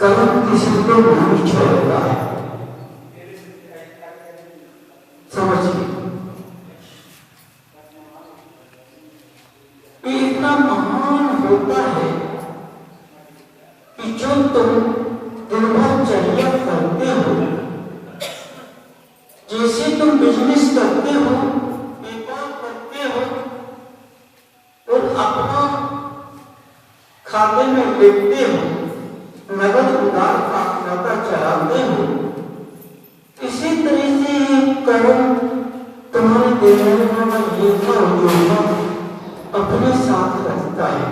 कर्म किसी को नहीं छोड़ता है। समझिए, ये इतना महान होता है कि जो तुम दिन भर चर्या करते हो, जैसे तुम बिजनेस करते हो, व्यापार करते हो और अपना खाते में लेते हो, नगद उधार का खाता चलाते हो, इसी तरह से कर्म तुम्हारे देने वाला लेखा जोखा अपने साथ रखता है।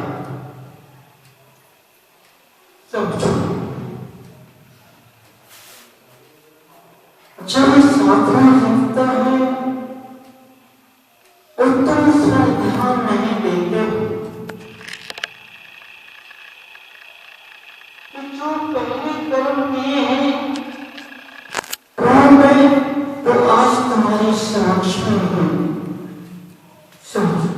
समझो, जब साथ में रखता है और तुम उसका ध्यान नहीं देते हो, तो जो पहले कर्म किए हैं तो आज तुम्हारे समक्ष में है। समझो,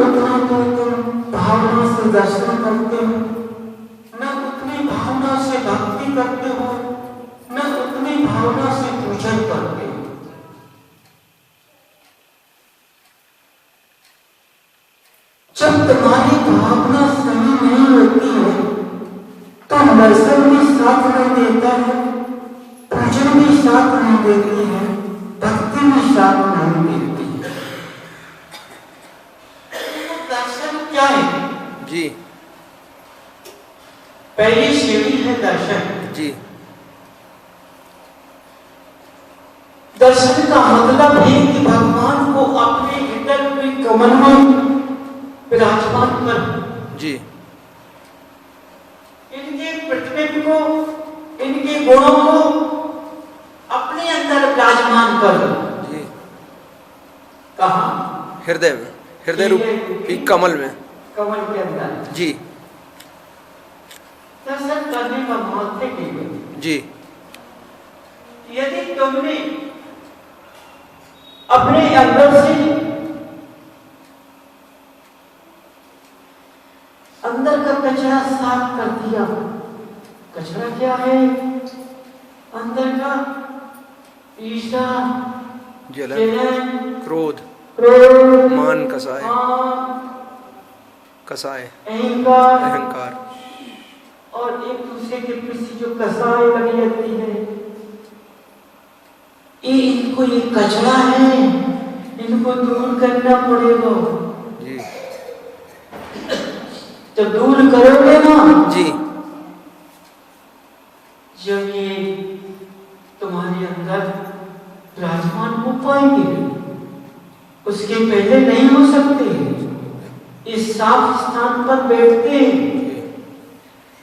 उतना तो तुम भावना से दर्शन करते हो, न उतनी भावना से भक्ति करते हो, न उतनी भावना से पूजन करते हो। जब तुम्हारी भावना सही नहीं होती है तो दर्शन भी साथ नहीं देता है, पूजन भी साथ नहीं देती है, भक्ति भी साथ नहीं देती है। तो दर्शन क्या है जी? पहली सीढ़ी है दर्शन जी। दर्शन का मतलब है कि भगवान को अपने हृदय में कमल में विराजमान कर जी, इनके प्रतिबिंब को, इनके गुणों को अपने अंदर विराजमान कर जी। कहा? हृदय में, हृदय रूपी कमल में, कमल के अंदर जी। दर्शन करने का महत्व है जी। यदि तुमने अपने अंदर से अंदर का कचरा साफ कर दिया, कचरा क्या है? अंदर का ईर्ष्या, जलन, क्रोध, मान, कसाय, अहंकार और एक दूसरे के प्रति जो कसाय लगी रहती है, इनको ये कचरा है, इनको दूर करना पड़ेगा जी। जब दूर करोगे ना जी, जब ये तुम्हारे अंदर विराजमान हो पाएंगे, उसके पहले नहीं हो सकते। इस साफ स्थान पर बैठते हैं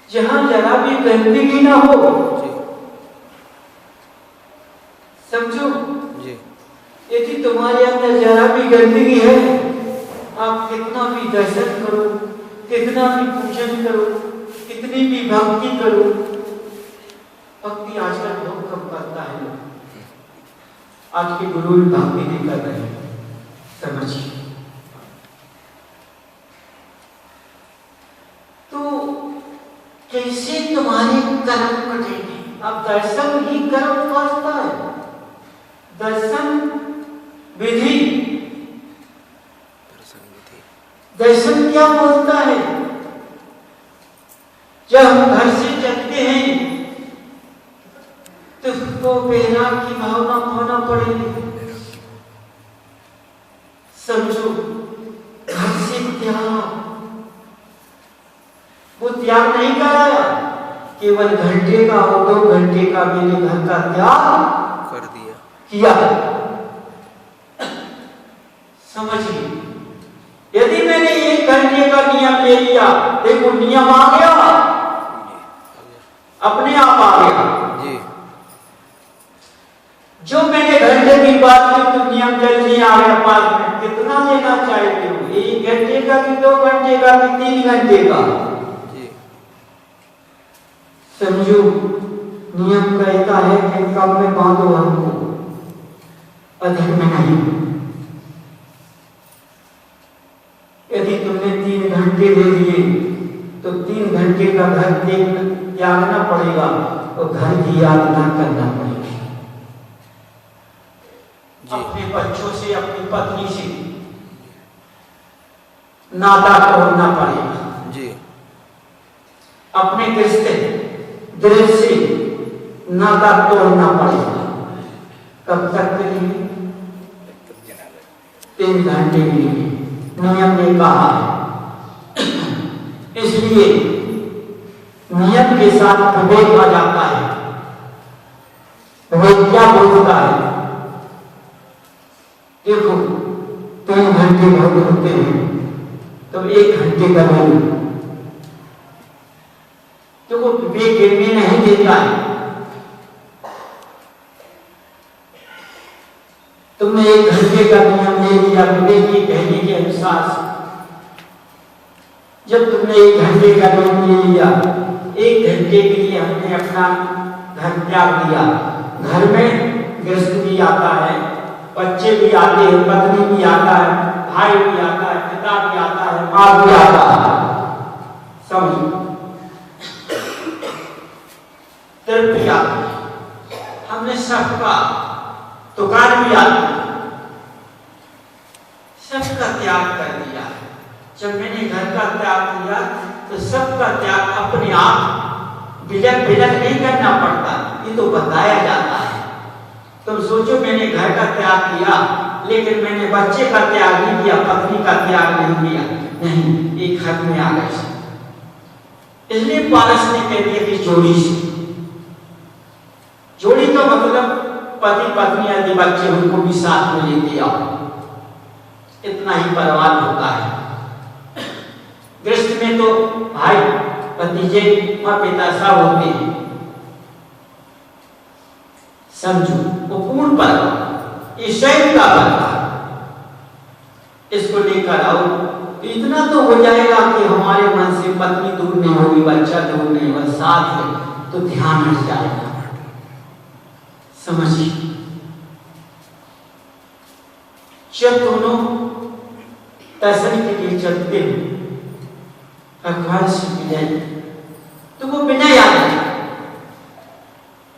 जहां जरा भी गंदगी ना हो। समझो जी। यदि तुम्हारे अंदर जरा भी गंदगी है, आप कितना भी दर्शन करो, कितना भी पूजन करो, कितनी भी भक्ति करो, भक्ति आजकल बहुत कम करता है। आज के गुरु भी भक्ति नहीं कर रहे हैं, समझिए। तो कैसे तुम्हारे कर्म कटेंगे? अब दर्शन ही कर्म करता है। दर्शन विधि, दर्शन क्या बोलता है? जब हम घर से चलते हैं तो उसको वैराग की भावना होना पड़ेगी। समझो, घर से त्याग, वो त्याग नहीं कराया, केवल घंटे का हो, 2 घंटे का मेरे घर का त्याग कर दिया, किया। समझिए, यदि मैंने 1 घंटे का नियम ले लिया, देखो नियम आ गया, अपने आप आ गया जी। जो मैंने घंटे की बात की तो नियम जल्दी आ गया पास में। कितना लेना चाहते हो? 1 घंटे का कि 2 घंटे का कि 3 घंटे का? समझो, नियम कहता है कि कम में बांधो हमको, अधिक में नहीं। दे दिए तो 3 घंटे का घर त्यागना पड़ेगा और घर की याद ना करना पड़ेगा। अपने बच्चों से, अपनी पत्नी से नाता तोड़ना पड़ेगा जी। अपने रिश्ते दिल से नाता तोड़ना पड़ेगा। कब तक के लिए? 3 घंटे के लिए नियम ने कहा है। इसलिए नियम के साथ विवेक आ जाता है। विवेक क्या बोलता है? देखो 3 घंटे बहुत होते हैं तो 1 घंटे का नहीं, तो वो विवेक गिरने नहीं देता है। तुमने 1 घंटे का नियम ले लिया विवेक के कहने के अनुसार से। जब तुमने 1 घंटे का नियम ले लिया, 1 घंटे के लिए हमने अपना घर त्याग दिया। घर में गृहस्थ भी आता है, बच्चे भी आते हैं, पत्नी भी आता है, भाई भी आता है, पिता भी आता है, माँ भी आता है। समझो तृप्ति आती है। हमने सबका तुकार भी आता है, सबका त्याग कर दिया। जब मैंने घर का त्याग किया तो सबका त्याग अपने आप विलग नहीं करना पड़ता, ये तो बताया जाता है। तुम सोचो मैंने घर का त्याग किया लेकिन मैंने बच्चे का त्याग नहीं किया, पत्नी का त्याग नहीं किया, नहीं, एक हद में आ गए। इसलिए पारस ने कह दिया कि जोड़ी से। जोड़ी का मतलब पति पत्नी आदि बच्चे उनको भी साथ में लेते आओ, इतना ही परिवार होता है। गृहस्थ में तो भाई भतीजे माँ पिता सब होते हैं। समझो वो पूर्ण परिवार, ईश्वर का परिवार, इसको लेकर आओ तो इतना तो हो जाएगा कि हमारे मन से पत्नी दूर नहीं होगी, बच्चा दूर नहीं होगा, साथ है तो ध्यान हट जाएगा। समझिए जब दोनों दर्शन के लिए चलते हो भगवान से विनय, तो वो विनय आ गया।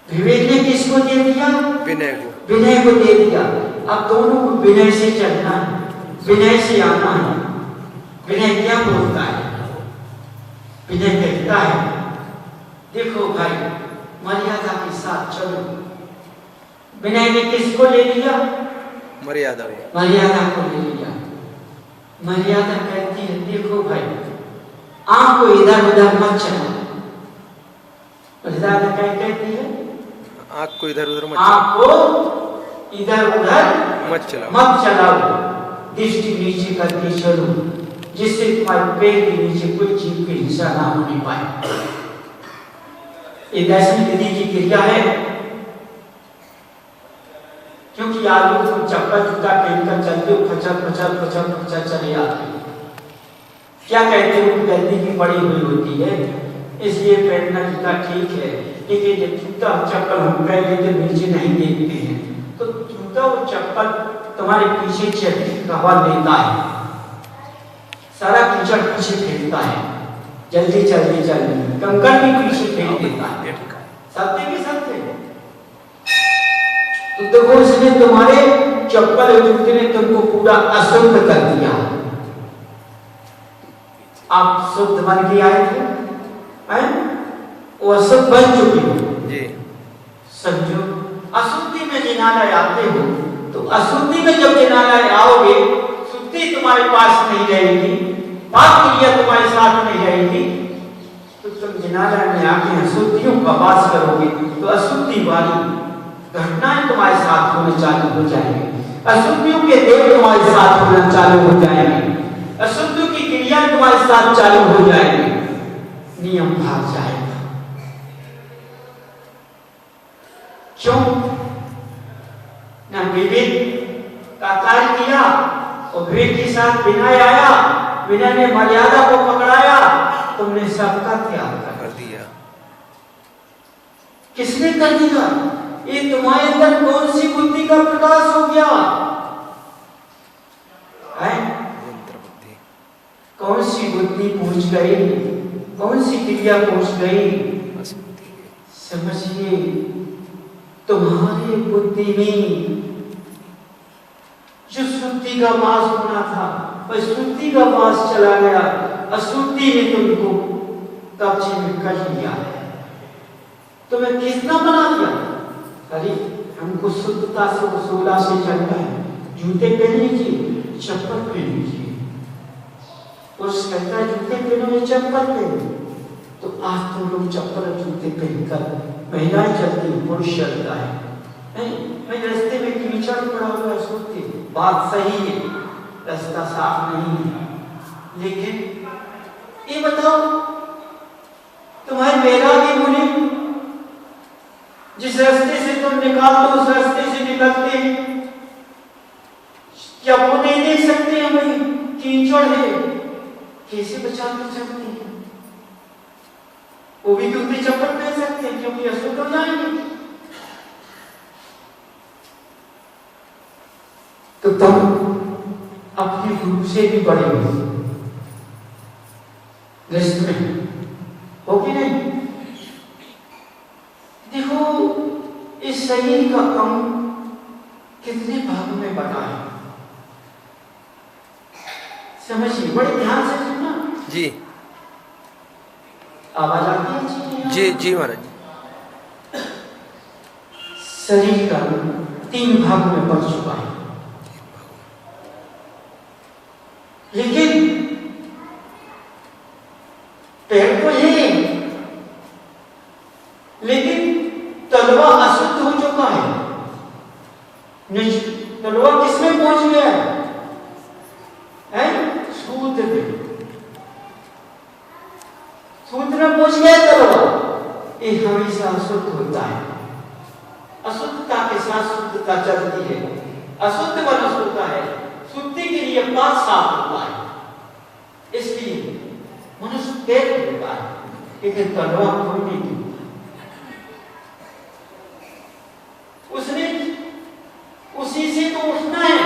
विवेक ने किसको दे दिया? विनय को दे दिया। अब दोनों को विनय से चलना है, विनय से आना है। विनय क्या बोलता है? विनय कहता है देखो भाई मर्यादा के साथ चलो। विनय ने किसको ले लिया? मर्यादा को ले लिया। मर्यादा कहती है देखो भाई आंख को इधर उधर मत चलाओ। मर्यादा क्या कहती है? आंख को इधर उधर मत चलाओ। दृष्टि नीचे करके चलो जिससे तुम्हारे पैर के नीचे कोई जीव की हिंसा ना होने पाए। ये दर्शन विधि की क्रिया है। क्योंकि आदमी को चप्पल जूता पहनकर चलते हो खचर चले आते हैं। क्या कहते हैं? गलती की बड़ी हुई होती है इसलिए पहनना जूता ठीक है, लेकिन जब जूता चप्पल हम पहन लेते नीचे नहीं देखते हैं तो जूता और चप्पल तुम्हारे पीछे चलती हवा लेता है, सारा कीचड़ पीछे फेंकता है, जल्दी कंकड़ भी पीछे फेंक देता है। सत्य के सत्य तो देखो इसने तुम्हारे चप्पल और जूते ने तुमको पूरा अशुद्ध कर दिया। आप शुद्ध बन के आए थे, वो अशुद्ध बन चुके हो जी। समझो अशुद्धि में जिनालय आते हो तो अशुद्धि में जब जिनालय आओगे शुद्धि तुम्हारे पास नहीं रहेगी, पाप क्रिया तुम्हारे साथ नहीं रहेगी, तो तुम जिनालय में आके अशुद्धियों का वास करोगे तो अशुद्धि वाली घटनाएं तुम्हारे साथ होने चालू हो जाएंगी, अशुद्धियों के देव तुम्हारे साथ होना चालू हो जाएंगे, अशुद्धियों की क्रिया तुम्हारे साथ चालू हो जाएंगी, नियम भाग जाएगा। क्यों? ना विवेक का कार्य किया और विवेक के साथ विनय आया, विनय ने मर्यादा को पकड़ाया, तुमने सबका त्याग कर दिया। किसने कर दिया? ये तुम्हारे अंदर कौन सी बुद्धि का प्रकाश हो गया है? कौन सी बुद्धि पहुंच गई, कौन सी क्रिया पहुंच गई? समझिए, तुम्हारी बुद्धि में जो शुद्धि का वास होना था, अशुद्धि का वास चला गया। अशुद्धि ने तुमको कब्जे में कर लिया है, तुम्हें किसने बना दिया? अरे हमको शुद्धता से वसूला से चलता है। जूते पहन लीजिए, चप्पल पहन लीजिए। पुरुष कहता है जूते पहनो या चप्पल पहनो, तो आज तुम लोग चप्पल और जूते पहनकर महिलाएं चलती हैं, पुरुष चलता है। मैं रास्ते में कीचड़ पड़ा हुआ सोचती, बात सही है, रास्ता साफ नहीं है, लेकिन ये बताओ तुम्हारे वैरागी मुनि जिस रास्ते से तुम निकालते उस रास्ते से निकलते, क्या वो नहीं देख सकते हैं भाई कीचड़ है, कैसे बचा कर चलते हैं? वो भी जूते चप्पल पहन सकते हैं क्योंकि अशुद्ध हो जाएंगे। तो तुम अपने गुरु से भी बड़े हो लिस्ट में, हो कि नहीं? देखो इस शरीर का अंग कितने भागों में बटा है, समझिए, बड़े ध्यान से सुनना जी। आवाज आती है? जी जी महाराज। शरीर का 3 भागों में बढ़ चुका है, लेकिन पैर को है, लेकिन तलवा अशुद्ध हो चुका है। तलवा किसमें पहुंच गया है? सूत्र में, सूत्र में पहुंच गया तलवा। ये हमेशा अशुद्ध होता है, अशुद्धता के साथ शुद्धता चलती है। अशुद्ध मनुष्य होता है, शुद्धि के लिए 5 साफ होता है, इसलिए मनुष्य पैर होता है, लेकिन तलवा कोई नहीं होता। उसने उसी से तो उठना है,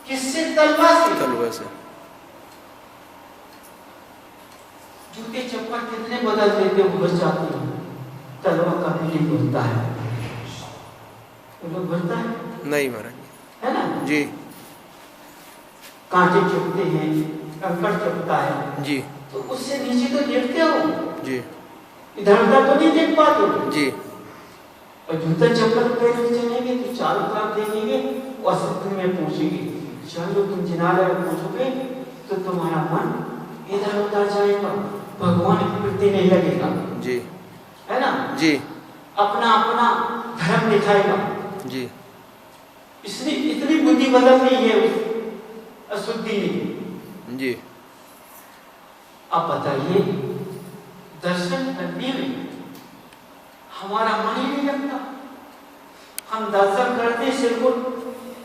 किससे? तलवा से। तलवा से। जूते चप्पल कितने बदल देते हो, बच जाते हैं, तलवा का भी नहीं बोलता है। वो लोग बोलता है नहीं महाराज, है ना जी। कांटे चुभते हैं, कंकड़ चुभता है जी, तो उससे नीचे तो देखते हो जी, इधर उधर तो नहीं देख पाते जी। और जूता चप्पल पहन के चलेंगे तो चारों तरफ देखेंगे और सत्य में पूछेंगे। चलो तुम जिनालय में पूछोगे तो तुम्हारा मन इधर उधर जाएगा, भगवान की प्रति नहीं लगेगा, जी, है ना जी, अपना अपना धर्म दिखाएगा। जी, इसलिए इतनी बुद्धि बदल रही है उस अशुद्धि में। जी। अब बताइए, दर्शन करने में हमारा मन ही नहीं लगता। हम दर्शन करते सिर को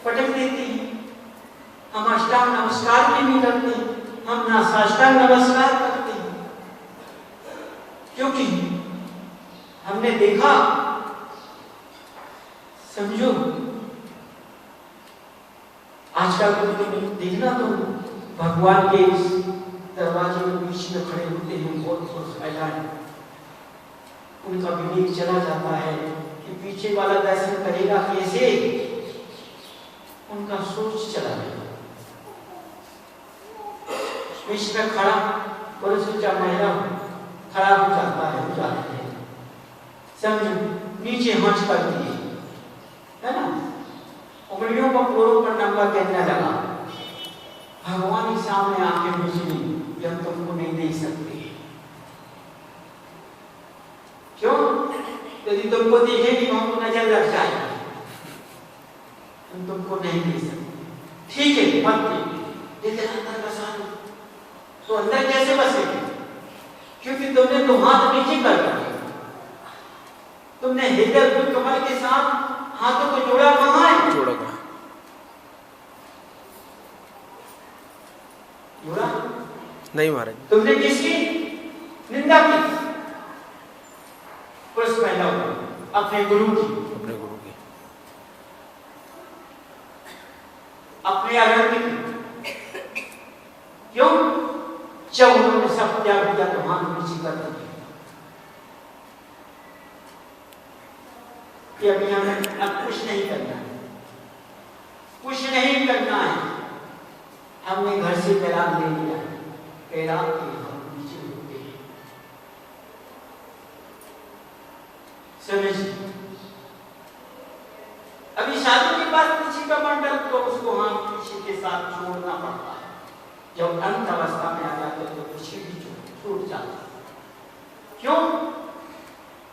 पटक देते हैं, हम अष्टांग नमस्कार भी नहीं करते, हम ना साष्टांग नमस्कार करते हैं, क्योंकि हमने देखा, समझो आजकल तो देखना, तो भगवान के इस दरवाजे के बीच में खड़े होते हैं बहुत ऐलान, उनका विवेक चला जाता है कि पीछे वाला दर्शन करेगा कैसे, उनका सोच चला जाता है। बीच में खड़ा पुरुष या महिला खड़ा हो जाता है, हो जाते हैं, समझो नीचे हाथ कर दिए, है ना, उंगलियों पर पोरों पर नंबर कहने लगा, भगवान के सामने आके बिजली जब तुमको नहीं दे सकते। क्यों? यदि तुमको देखेगी तो हमको नजर लग जाएगी, तुमको नहीं दे सकते। ठीक है मत दे, लेकिन अंदर बसा लो। तो अंदर कैसे बसेगी? क्योंकि तुमने तो हाथ नीचे कर दिया, तुमने हृदय कमल के साथ हाथों को जोड़ा कहाँ है? जोड़ा कहाँ? जोड़ा नहीं महाराज। तुमने किसकी निंदा की? पुरुष पहला हुआ अपने गुरु की, अपने गुरु की, अपने अगर जब उन्होंने सब त्याग दिया तो हाथ नीचे कर दिया कि अभी हमें अब कुछ नहीं करना है, कुछ नहीं करना है। हमने घर से तलाक ले लिया, तलाक के हम नीचे होते हैं। समझ अभी शादी के बाद किसी का मंडल तो उसको हम किसी के साथ छोड़ना पड़ता है। जब अंत अवस्था में आ जाते तो किसी भी छूट जाता है। क्यों?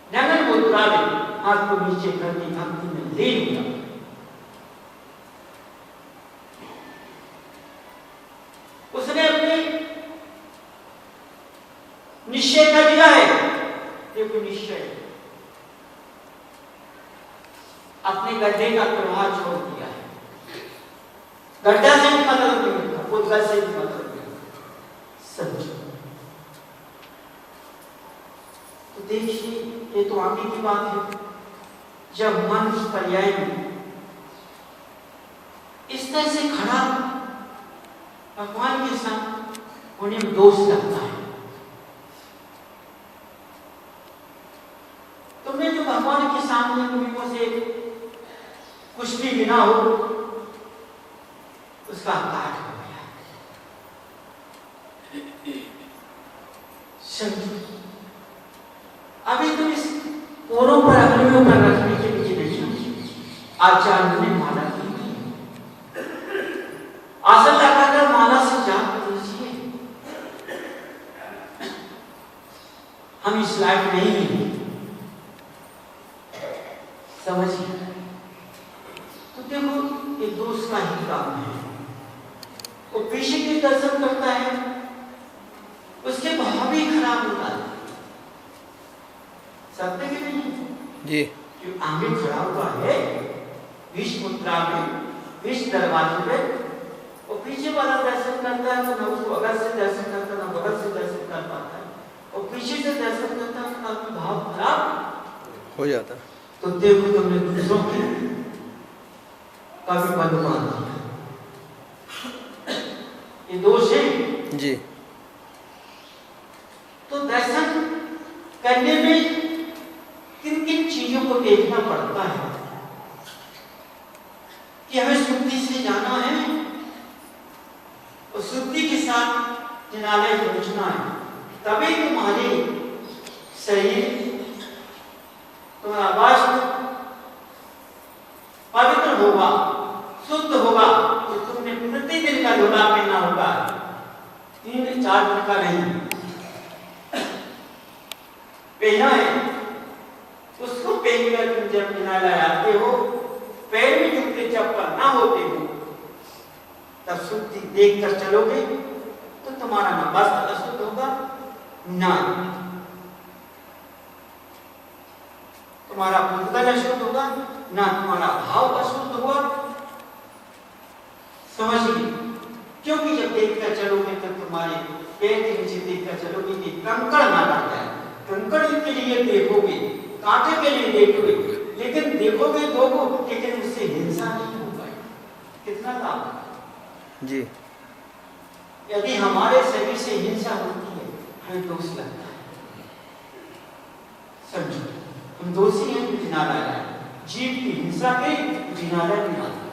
नगन मुद्रा में हाथ को नीचे करके भक्ति में ले लिया। उसने अपने निश्चय कर लिया है। देखो निश्चय अपने गड्ढे का प्रवाह छोड़ दिया है। गड्ढा से भी मतलब नहीं मिलता, उद्गत से भी मतलब नहीं मिलता। समझो तो देखिए ये तो आगे की बात है। जब मन उस पर्याय में इस तरह से खड़ा भगवान के साथ होने में दोष लगता है। तुमने जो भगवान के सामने कभी से कुछ भी बिना हो उसका काट हो गया। अभी तुम इस कोरों पर अग्नियों पर रखने के लिए नहीं आचार्य ने माला की। आसन लगाकर माला से जाप कीजिए। हम इस लायक नहीं हैं, समझिए। तो देखो ये दोस्त का ही काम है। वो पीछे के दर्शन करता है, उसके भाव भी खराब होता है। सत्य की नहीं जी जो आगे खड़ा हुआ है विष मुद्रा में, विष दरवाजे में, वो पीछे वाला दर्शन करता है तो न उसको अगर से दर्शन करता ना बगल से दर्शन कर पाता है। और पीछे से दर्शन करता है तो आपका भाव खराब हो जाता। तो देखो तुमने दूसरों की काफी बदमान दिया। ये दोष है जी। तो दर्शन करने में किन किन चीजों को देखना पड़ता है कि हमें शुद्धि से जाना है और शुद्धि के साथ जिनालय पहुंचना है। तभी तुम्हारे शरीर, तुम्हारा वाष्प पवित्र होगा, शुद्ध होगा। तो तुमने प्रतिदिन का झोला पहनना होगा, 3-4 दिन का नहीं पहना है। उसको पहनकर तुम जब जिनालय आते हो, पैर में जूते चप्पल ना होते हो, तब शुद्धि देखकर चलोगे तो तुम्हारा ना वस्त्र अशुद्ध होगा, ना तुम्हारा भूतल अशुद्ध होगा, ना तुम्हारा भाव अशुद्ध होगा। समझिए, क्योंकि जब देखकर चलोगे तो तुम्हारे पैर के नीचे देखकर चलोगे कि कंकड़ ना लग जाए। कंकड़ के लिए देखोगे, कांटे के लिए देखोगे, लेकिन देखोगे दो को, लेकिन उससे हिंसा नहीं होगा। कितना लाभ जी। यदि हमारे शरीर से हिंसा होती है हमें दोष लगता है। समझो, हम दोषी हैं तो जिनालय आए। जीव की हिंसा के जिनालय में आते।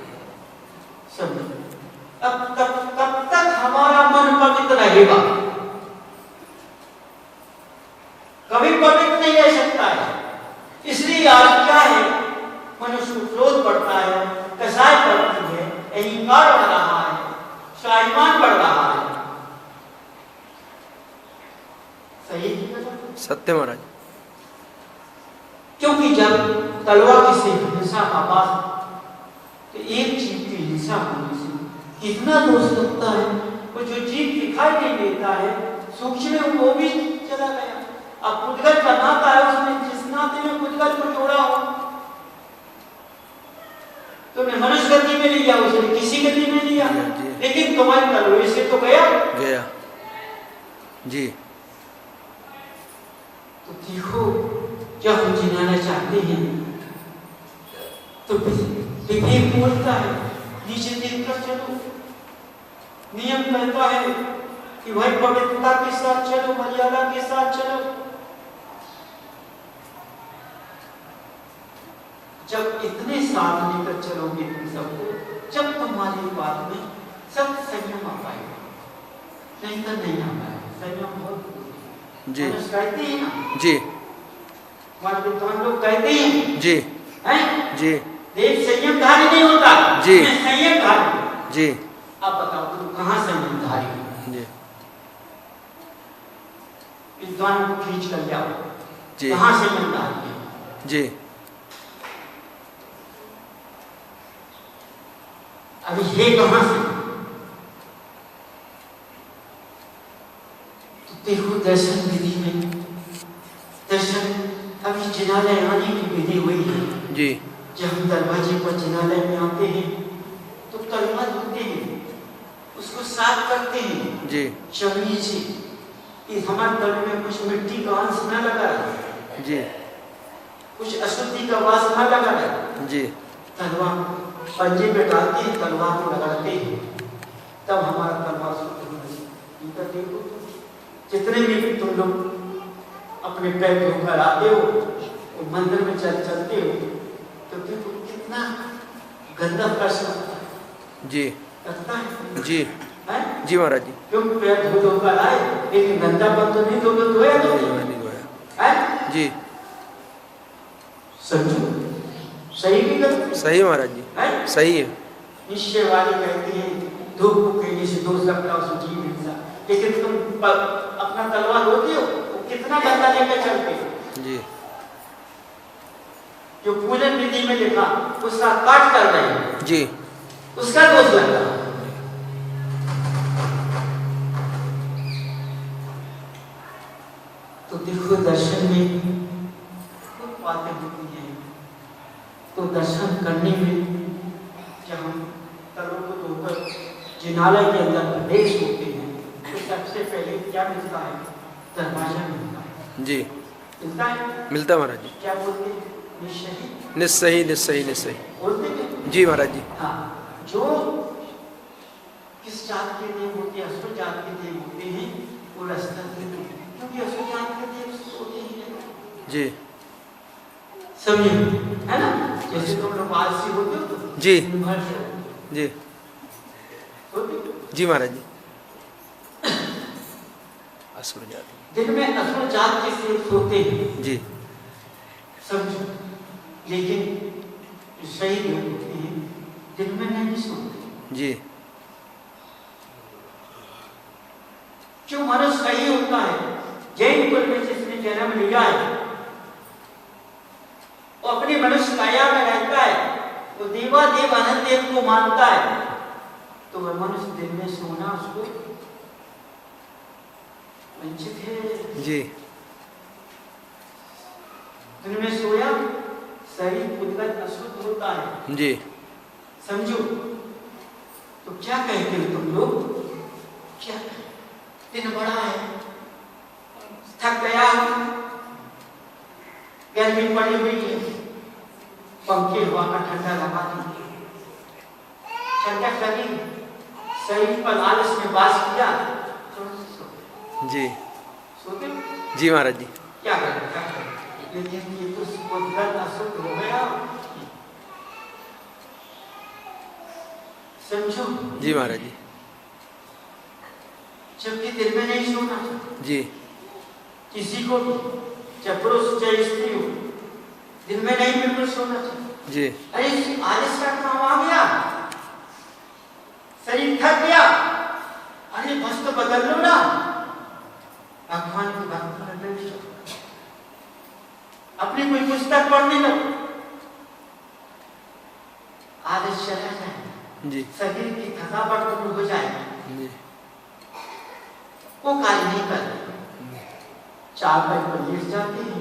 समझो, अब कब तक हमारा मन पवित्र रहेगा? कभी पवित्र नहीं रह सकता है। इसलिए आज क्या है, मनुष्य को क्रोध बढ़ता है, कसाय बढ़ती है, अहंकार बढ़ रहा है, स्वाभिमान बढ़ रहा है। सही सत्य महाराज। क्योंकि जब तलवार से हिंसा का पास तो एक जीव की हिंसा होने से कितना दोष लगता है। वो जो जीव दिखाई नहीं देता है सूक्ष्म, वो भी चला गया। अब पुद्गल का नाता है, उसने जिस नाते में पुद्गल को जोड़ा हो, तुमने मनुष्य गति में लिया, उसने किसी गति में लिया, लेकिन तुम्हारी तलवार से तो गया जी। तो देखो, जब हम जिनाना चाहते हैं तो विवेक बोलता है नीचे देखकर चलो। नियम कहता है कि भाई पवित्रता के साथ चलो, मर्यादा के साथ चलो। जब इतने साथ लेकर चलोगे तुम सबको, जब तुम्हारी बात में सब संयम आ पाएगा, नहीं तो नहीं आ पाएगा। संयम बहुत जी कहते हैं ना जी, हमारे विद्वान लोग कहते हैं जी हैं जी देव संयमधारी नहीं होता जी, संयमधारी जी। आप बताओ तुम कहाँ संयमधारी हो? जी विद्वान को खींच कर जाओ, जी कहाँ संयमधारी है? जी। अभी ये कहाँ से? तो देखो दर्शन विधि में, दर्शन अभी जिनालय आने की विधि हुई है जी। जब हम दरवाजे पर जिनालय में आते हैं तो कलमा धोते हैं, उसको साफ करते हैं जी चवनी से कि हमारे गले में कुछ मिट्टी का अंश न लगा है, जी कुछ अशुद्धि का वास न लगा है। जी तलवार पंजे पे डालते हैं, तलवार को लगाते हैं, तब हमारा तलवार शुद्ध होना है। देखो जितने भी तुम लोग अपने पैर धोकर आते हो, वो मंदिर में चलते हो, तो देखो कितना गंदा प्रश्न होता है। जी लगता है जी है? जी महाराज जी। क्यों पैर धोकर आए, लेकिन गंदापन तो नहीं धोया तो नहीं धोया है जी। समझो सही की गलत? सही महाराज जी, है? सही है। निश्चय वाली कहती है धूप को कहने से दोष लगता है उसे जीव हिंसा, लेकिन तुम अपना तलवार होती हो, वो कितना गंदा लेकर चलते हो। जी जो पूजन विधि में लिखा उसका काट कर रहे हैं जी, उसका दोष लगता है। तो देखो दर्शन में बहुत बातें होती हैं, तो दर्शन करने में जब हम तलों को धोकर जिनालय के अंदर प्रवेश होते हैं तो सबसे पहले क्या मिलता है? दरवाजा मिलता है। जी मिलता है, मिलता महाराज जी। क्या बोलते हैं? निश्चयी निस्सही निस्सही निस्सही। बोलते हैं जी महाराज जी। हाँ, जो किस जात के देव होते हैं, असुर जात के देव होते हैं, वो रास्ता देते हैं, क्योंकि असुर जात के देव होते हैं जी समझे, है ना? जैसे तुम लोग आलसी होते हो तो जी दिन भर से जी होते हो। जी महाराज जी। असुर जाति दिन में असुर जात के सेव सोते हैं जी, समझो, लेकिन सही लोग होते हैं दिन में नहीं सोते। जी जो मनुष्य सही होता है, जैन कुल में जिसने जन्म लिया है, वो अपनी मनुष्य काया में रहता है, वो देवादेव अनंत देव को मानता है, तो वह मनुष्य दिन में सोना उसको वंचित है। जी दिन में सोया शरीर उद्गत अशुद्ध होता है, जी समझो। तो क्या कहते हो तुम लोग? क्या दिन बड़ा है, थक गया, गर्मी पड़ी हुई है, पंखे हवा का ठंडा लगा दीजिए, ठंडक लगी, शरीर पर आलस में वास किया, जी सोते जी महाराज जी। क्या करें? लेकिन ये तो उद्गत अशुद्ध हो गया, समझो। जी महाराज जी। जबकि दिन में नहीं सोना जी किसी को भी, चाहे पुरुष चाहे स्त्री हो, दिन में नहीं बिल्कुल सोना चाहिए। जी अरे आलस का काम आ गया, शरीर थक गया, अरे बस तो बदल लो ना, भगवान की भक्ति में बैठ जाओ, अपनी कोई पुस्तक पढ़ने लो, आलस चला जाए, जी शरीर की थकावट दूर हो जाए, जी वो कार्य नहीं करते, चार पैर पर लेट जाते हैं,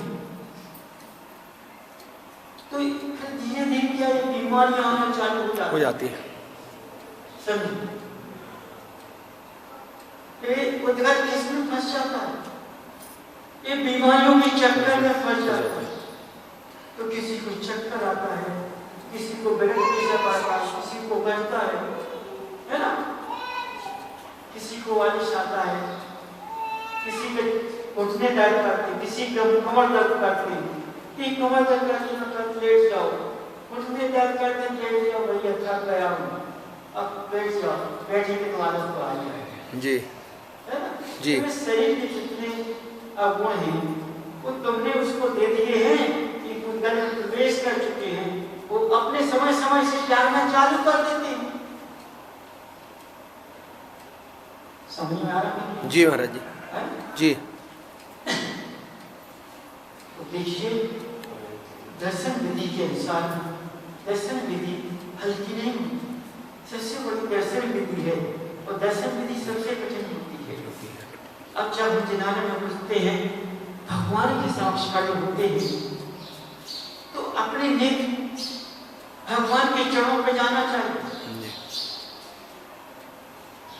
तो फिर धीरे धीरे क्या ये बीमारियां आना चालू हो जाती है। समझो, उद्गत किसमें फंस जाता है? ये बीमारियों के चक्कर में फंस जाता है। तो किसी को चक्कर आता है, किसी को ब्लड प्रेशर आता है, किसी को बढ़ता है ना, किसी को वालिश आता है, किसी के घुटने दर्द करते, किसी के कमर दर्द करते, कि कमर दर्द करते मतलब लेट जाओ, घुटने दर्द करते लेट जाओ, भैया थक गया हूँ, अब बैठ जाओ, बैठे के तो आदत तो आ जाए। जी है ना? जी। तुम्हें शरीर के जितने गुण हैं वो तुमने उसको दे दिए हैं कि कुंडल में प्रवेश कर चुके हैं, वो अपने समय समय से जागना चालू कर देते हैं। समझ में आ रहा है? जी महाराज जी। है? जी तो देखिए दर्शन विधि के अनुसार दर्शन विधि हल्की नहीं होती, सबसे बड़ी दर्शन विधि है और दर्शन विधि सबसे कठिन होती है। अब जब हम जिनाने में घुसते हैं, भगवान के समक्ष खड़े होते हैं, तो अपने नेत्र भगवान के चरणों पे जाना चाहिए।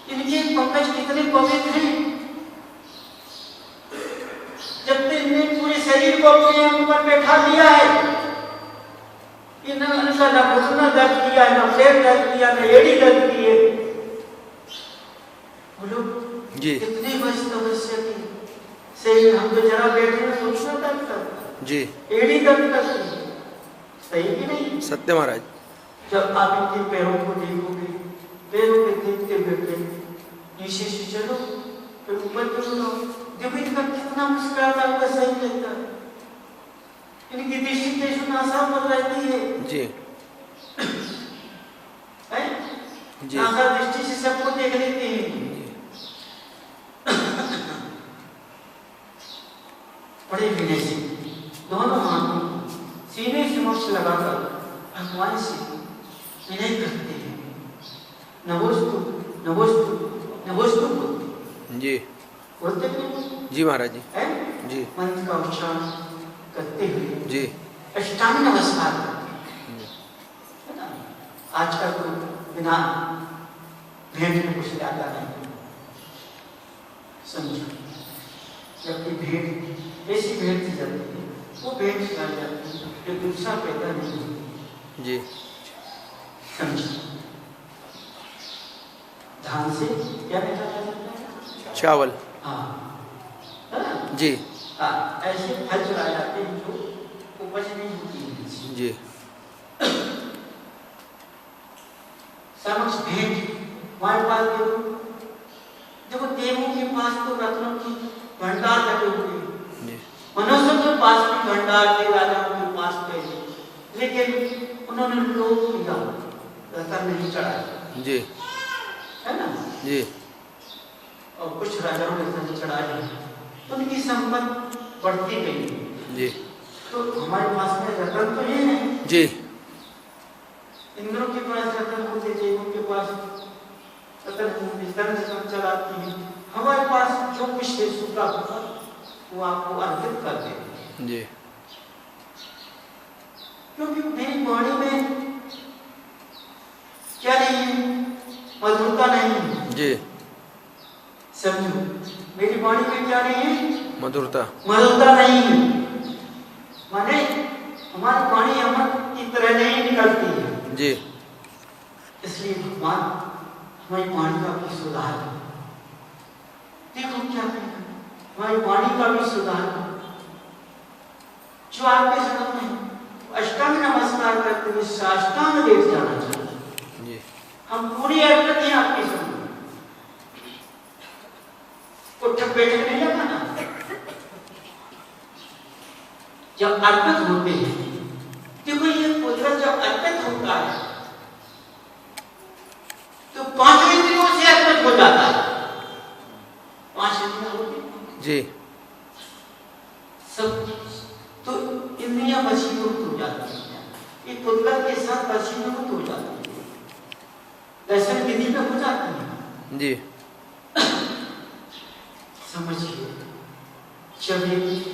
इनके पंकज कितने पवित्र हैं, जब इनने पूरे शरीर को अपने ऊपर बैठा लिया है, इन्होंने ना घुटना दर्द किया है, ना पेट दर्द किया, ना एड़ी दर्द की है। बोलो जी कितनी मस्त तपस्या की शरीर, हम तो जरा बैठे हैं घुटना दर्द करता, जी एड़ी दर्द करती है, सही कि नहीं? सत्य महाराज। जब आप इनके पैरों को देखोगे, पैरों पे देखते बैठे नीचे से चलो फिर ऊपर चलो, जब इनका कितना मुस्कुराता हुआ सही लगता है, इनकी दृष्टि कैसे नासा पर रहती है जी है? जी नासा दृष्टि से सबको देख लेते हैं। बड़े विनय से दोनों हाथों सीने समक्ष लगाकर भगवान से विनय करते हैं, नमोस्तु नमोस्तु नमोस्तु जी बोलते हैं जी महाराज जी। है? जी मंत्र का उच्चारण करते हुए जी अष्टांग नमस्कार करते हैं, है ना? आजकल तो बिना भेंट में कुछ ज्यादा नहीं, समझो जबकि भेंट ऐसी भेंट दी जाती है, वो भेंट सिखाई जाती है जो दूसरा पैदा नहीं होती। जी समझो धान से क्या निकाला जाता है? चावल। हाँ है ना? जी हाँ ऐसे फल चुराए जाते हैं जो उपज नहीं होती है। जी समक्ष भेंट हमारे पास देखो देवों के पास तो रत्नों की भंडार लगे हुए हैं, जी मनुष्यों के पास भी भंडार थे, राजाओं के पास थे, लेकिन उन्होंने लोग किया रत्न नहीं चढ़ाया, जी है ना? जी और कुछ राजाओं ने रत्न चढ़ाए, उनकी संपत्ति बढ़ती गई। जी तो हमारे पास में रत्न तो ये है, जी इंद्रों के पास रत्न होते थे, उनके पास रत्न चलाती है, हमारे पास जो कुछ है सूखा होगा वो आपको अर्पित कर देते हैं। जी क्योंकि मेरी वाणी में क्या नहीं है? मधुरता नहीं है। जी समझो मेरी वाणी में क्या नहीं है? मधुरता। मधुरता नहीं है, माने हमारी वाणी अमृत की तरह नहीं निकलती है। जी इसलिए भगवान हमारी वाणी का भी सुधार करें। देखो क्या करें, हमारी वाणी का भी सुधार करें। जो आपके सामने अष्टांग नमस्कार करते हुए साष्टांग लेट जाना चाहिए। जी हम पूरी अर्पित हैं आपके सामने, उठक बैठक नहीं लगाना। जब अर्पित होते हैं, देखो ये कुदरत जब अर्पित होता है तो 5 इंद्रियों से अर्पित हो जाता है। 5 इंद्रियां होती जी सब, तो इंद्रियां वशीभूत हो जाती हैं, ये कुदरत के साथ वशीभूत हो जाती है, दर्शन विधि में हो जाती है। जी समझिए जब एक